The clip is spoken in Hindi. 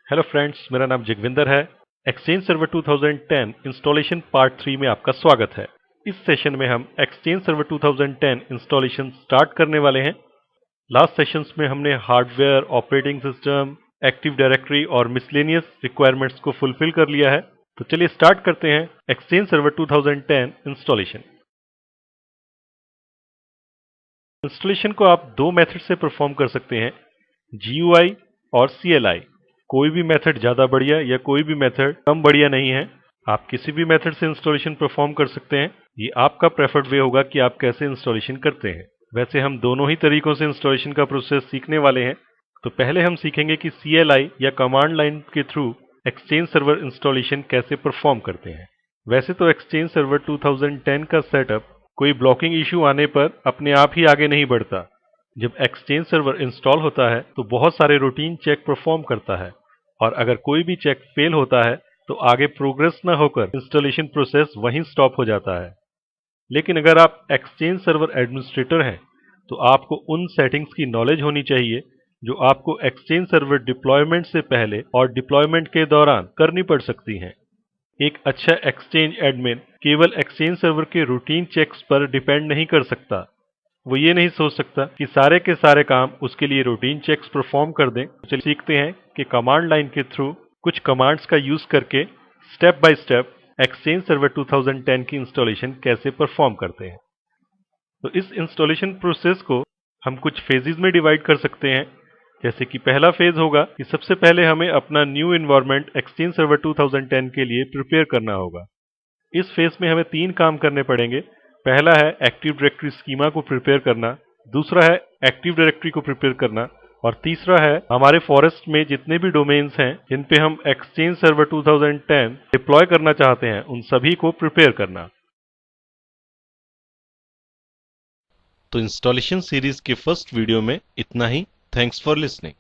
हेलो फ्रेंड्स, मेरा नाम जगविंदर है। एक्सचेंज सर्वर 2010 इंस्टॉलेशन पार्ट 3 में आपका स्वागत है। इस सेशन में हम एक्सचेंज सर्वर 2010 इंस्टॉलेशन स्टार्ट करने वाले हैं। लास्ट सेशंस में हमने hardware, operating system, active directory और मिसलेनियस रिक्वायरमेंट्स को फुलफिल कर लिया है। तो चलिए स्टार्ट करते हैं एक्सचेंज सर्वर 2010 इंस्टॉलेशन। इंस्टॉलेशन को आप दो मेथड से परफॉर्म कर सकते हैं, GUI और CLI। कोई भी मेथड ज़्यादा बढ़िया या कोई भी मेथड कम बढ़िया नहीं है। आप किसी भी मेथड से इंस्टॉलेशन परफॉर्म कर सकते हैं। ये आपका प्रेफर्ड वे होगा कि आप कैसे इंस्टॉलेशन करते हैं। वैसे हम दोनों ही तरीकों से इंस्टॉलेशन का प्रोसेस सीखने वाले हैं। तो पहले हम सीखेंगे कि CLI या कमांड लाइन के थ्रू एक्सचेंज सर्वर इंस्टॉलेशन कैसे परफॉर्म करते हैं। वैसे तो एक्सचेंज सर्वर 2010 का सेटअप कोई ब्लॉकिंग इशू आने पर अपने आप ही आगे नहीं बढ़ता। जब एक्सचेंज सर्वर इंस्टॉल होता है तो बहुत सारे रूटीन चेक परफॉर्म करता है, और अगर कोई भी चेक फेल होता है तो आगे प्रोग्रेस न होकर इंस्टॉलेशन प्रोसेस वहीं स्टॉप हो जाता है। लेकिन अगर आप एक्सचेंज सर्वर एडमिनिस्ट्रेटर हैं तो आपको उन सेटिंग्स की नॉलेज होनी चाहिए जो आपको एक्सचेंज सर्वर डिप्लॉयमेंट से पहले और डिप्लॉयमेंट के दौरान करनी पड़ सकती हैं। एक अच्छा एक्सचेंज एडमिन केवल एक्सचेंज सर्वर के रूटीन चेक्स पर डिपेंड नहीं कर सकता। वो ये नहीं सोच सकता कि सारे के सारे काम उसके लिए रूटीन चेक्स परफॉर्म कर दें। तो चलिए सीखते हैं कि कमांड लाइन के थ्रू कुछ कमांड्स का यूज करके step by step exchange server 2010 की इंस्टॉलेशन कैसे परफॉर्म करते हैं। तो इस इंस्टॉलेशन प्रोसेस को हम कुछ फेजेस में डिवाइड कर सकते हैं। जैसे कि पहला फेज होगा कि सबसे पहले हमें अपना न्यू एनवायरनमेंट एक्सचेंज सर्वर 2010 के लिए प्रिपेयर करना होगा। इस फेज में हमें तीन काम करने पड़ेंगे। पहला है एक्टिव डायरेक्टरी स्कीमा को प्रिपेयर करना, दूसरा है एक्टिव डायरेक्टरी को प्रिपेयर करना, और तीसरा है हमारे फॉरेस्ट में जितने भी डोमेन्स हैं जिन पे हम एक्सचेंज सर्वर 2010 डिप्लॉय करना चाहते हैं उन सभी को प्रिपेयर करना। तो इंस्टॉलेशन सीरीज के फर्स्ट वीडियो में इतना ही। Thanks for listening.